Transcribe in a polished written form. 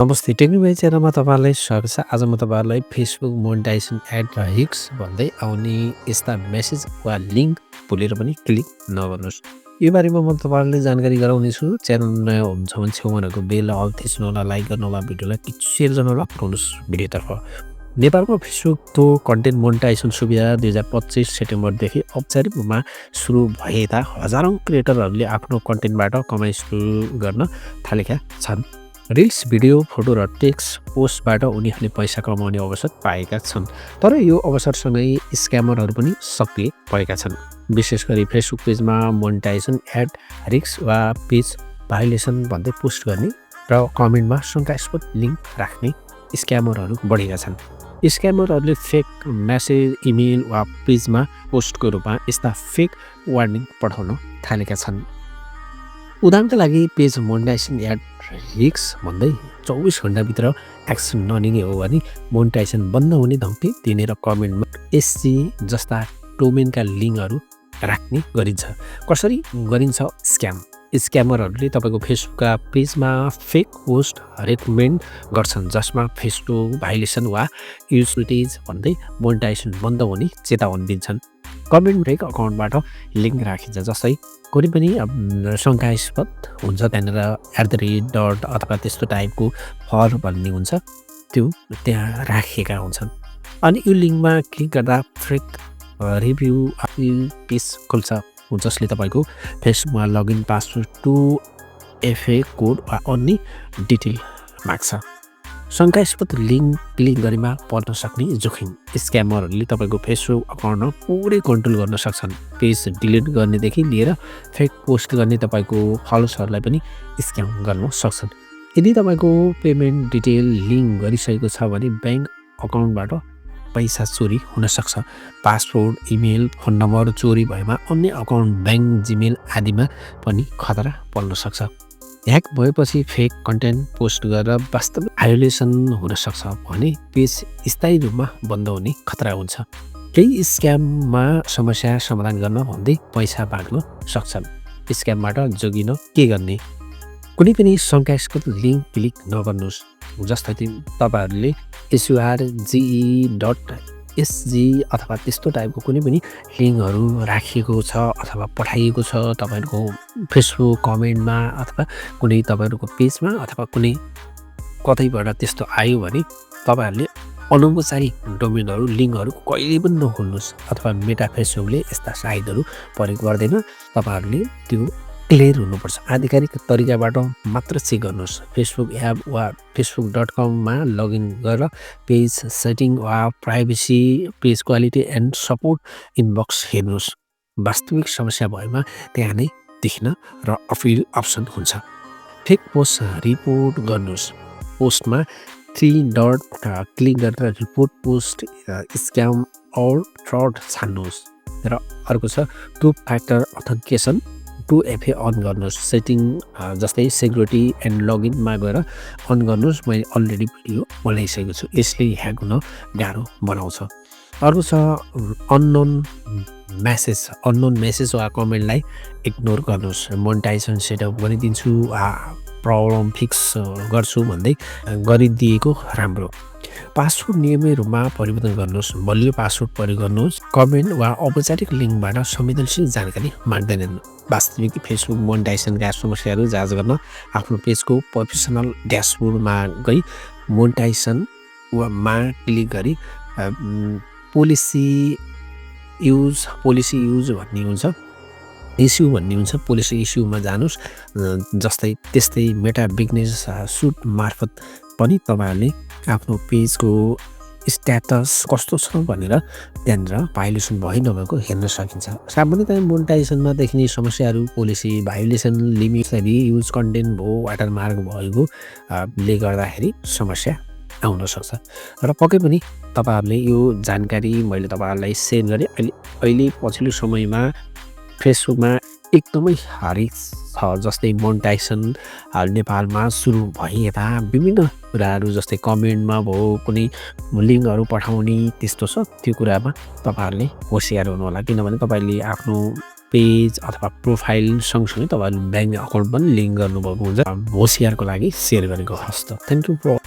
नमस्ते Tecno by च्यानलमा तपाईँलाई स्वागत छ। आज म तपाईँहरूलाई फेसबुक मोनेटाइजेसन एड र हिक्स भन्दै आउने यस्ता मेसेज वा लिङ्क भुलेर पनि क्लिक नगर्नुहोस्। यो बारेमा म तपाईँहरूलाई जानकारी गराउनेछु। च्यानल नयाँ हुन्छ भने छेउमा रहेको बेल अल थिच्नु होला, लाइक गर्नु होला, भिडियोलाई सेयर गर्नु होला, पुऱ्याउनुहोस् भिडियोतर्फ। नेपालको फेसबुकको कन्टेन्ट मोनेटाइजेसन सुविधा 2025 सेप्टेम्बरदेखि औपचारिक रूपमा सुरु भएता हजारौँ क्रिएटरहरूले आफ्नो कन्टेन्टबाट कमाइ सुरु गर्न थालेका छन्। रिल्स, भिडियो, फोटो र टेक्स्ट पोस्टबाट उनीहरूले पैसा कमाउने अवसर पाएका छन्। तर यो अवसरसँगै स्क्यामरहरू पनि सक्रिय भएका छन्। विशेष गरी फेसबुक पेजमा मोनेटाइजेसन एड, रिक्स वा पेज भाइलेसन भन्दै पोस्ट गर्ने र कमेन्टमा शङ्कास्पद लिङ्क राख्ने स्क्यामरहरू बढेका छन्। स्क्यामरहरूले फेक मेसेज, इमेल वा पेजमा पोस्टको रूपमा यस्ता फेक वार्निङ पठाउन थालेका छन्। उदाहरणका लागि पेज मोनेटाइजेसन एड रिक्स भन्दै 24 घण्टाभित्र एक्सन नलिने हो भने मोनेटाइजेसन बन्द हुने धम्की दिने र कमेन्टमा एसजी जस्ता डोमेनका लिङ्कहरू राख्ने गरिन्छ। कसरी गरिन्छ स्क्याम? स्क्यामरहरूले तपाईँको फेसबुकका पेजमा फेक पोस्ट रेकमेन्ड गर्छन्, जसमा फेसबुक भाइलेसन वा युटिलिटिज भन्दै मोनेटाइजेसन बन्द हुने चेतावनी दिन्छन्। कमेन्ट ब्रेक अकाउन्टबाट लिङ्क राखिन्छ, जस्तै कुनै पनि शङ्कास्पद हुन्छ त्यहाँनिर @ अथवा त्यस्तो टाइपको फर भन्ने हुन्छ, त्यो त्यहाँ राखिएका हुन्छन्। अनि यो लिङ्कमा क्लिक गर्दा फेक रिभ्यू पेज खुल्छ, जसले तपाईँको फेसबुकमा लगइन पासवर्ड, 2FA कोड वा अन्य डिटेल माग्छ। शङ्कास्पद लिङ्क क्लिक गरेमा पर्न सक्ने जोखिम। स्क्यामरहरूले तपाईँको फेसबुक अकाउन्टमा पुरै कन्ट्रोल गर्न सक्छन्। पेज डिलिट गर्नेदेखि लिएर फेक पोस्ट गर्ने तपाईँको फलोवर्सहरूलाई पनि स्क्याम गर्न सक्छन्। यदि तपाईँको पेमेन्ट डिटेल लिङ्क गरिसकेको छ भने ब्याङ्क अकाउन्टबाट पैसा चोरी हुनसक्छ। पासवर्ड, इमेल, फोन नम्बर चोरी भएमा अन्य अकाउन्ट, ब्याङ्क, जिमेल आदिमा पनि खतरा पर्न सक्छ। ह्याक भएपछि फेक कन्टेन्ट पोस्ट गरेर वास्तविक भायोलेसन हुनसक्छ भने पेज स्थायी रूपमा बन्द हुने खतरा हुन्छ। केही स्क्याममा समस्या समाधान गर्न भन्दै पैसा माग्न सक्छन्। स्क्यामबाट जोगिन के गर्ने? कुनै पनि शङ्कास्पद लिङ्क क्लिक नगर्नुहोस्। जस्तै तपाईँहरूले SURGE.SG अथवा त्यस्तो टाइपको कुनै पनि लिङ्कहरू राखिएको छ अथवा पठाइएको छ तपाईँहरूको फेसबुक कमेन्टमा अथवा कुनै तपाईँहरूको पेजमा अथवा कुनै कतैबाट त्यस्तो आयो भने तपाईँहरूले अनौपचारिक डोमेनहरू, लिङ्कहरू कहिले पनि नखोल्नुहोस्। अथवा मेटा फेसबुकले यस्ता साइटहरू प्रयोग गर्दैन। तपाईँहरूले त्यो क्लियर हुनुपर्छ। आधिकारिक तरिकाबाट मात्र चेक गर्नुहोस्। फेसबुक एप वा facebook.com लगइन गरेर पेज सेटिङ वा privacy, page quality and support inbox हेर्नुहोस्। वास्तविक समस्या भएमा त्यहाँ नै देख्न र अपिल अप्सन हुन्छ। फेक पोस्ट रिपोर्ट गर्नुहोस्। पोस्टमा 3 डट क्लिक गरेर रिपोर्ट पोस्ट स्क्याम और फ्रड छान्नुहोस्। र अर्को छ 2 फ्याक्टर अथेन्टिकेसन, 2FA अन गर्नुहोस्। सेटिङ जस्तै सेक्युरिटी एन्ड लगइनमा गएर अन गर्नुहोस्। मैले अलरेडी भिडियो बनाइसकेको छु, यसले ह्याक हुन गाह्रो बनाउँछ। अर्को छ अननोन मेसेज वा कमेन्टलाई इग्नोर गर्नुहोस्। मोनेटाइजेसन सेटअप गरिदिन्छु वा प्रब्लम फिक्स गर्छु भन्दै गरिदिएको राम्रो। पासवर्ड नियमित रूपमा परिवर्तन गर्नुहोस्। बलियो पासवर्ड प्रयोग गर्नुहोस्। कमेन्ट वा औपचारिक लिङ्कबाट संवेदनशील जानकारी माग्दैनन्। वास्तविक फेसबुक मोनेटाइजेसनका समस्याहरू जाँच गर्न आफ्नो पेजको प्रोफेसनल ड्यासबोर्डमा गई मोनेटाइजेसनमा क्लिक गरी पोलिसी युज भन्ने हुन्छ, इस्यु भन्ने हुन्छ, पोलिसी इस्युमा जानुहोस्। जस्तै त्यस्तै मेटा बिजनेस सुट मार्फत पनि तपाईँहरूले आफ्नो पेजको स्ट्याटस कस्तो छ भनेर त्यहाँनिर भाइलेसन भयो नभएको हेर्न सकिन्छ। सामान्यतया मोनेटाइजेसनमा देखिने समस्याहरू policy violation, limit use content भयो, वाटरमार्क भएकोले गर्दाखेरि समस्या आउन सक्छ। र पक्कै पनि तपाईँहरूले यो जानकारी मैले तपाईँहरूलाई सेयर गरेँ। अहिले पछिल्लो समयमा फेसबुकमा एकदमै हरेक छ। जस्तै मोनेटाइजेसन नेपालमा सुरु भएता विभिन्न कुराहरू जस्तै कमेन्टमा भयो, कुनै लिङ्कहरू पठाउने त्यस्तो छ। त्यो कुरामा तपाईँहरूले होसियार हुनु होला, किनभने तपाईँले आफ्नो पेज अथवा प्रोफाइल सँगसँगै तपाईँहरूले ब्याङ्क अकाउन्ट पनि लिङ्क गर्नुभएको हुन्छ होसियारको लागि सेयर गरेको हस् त थ्याङ्क यू फर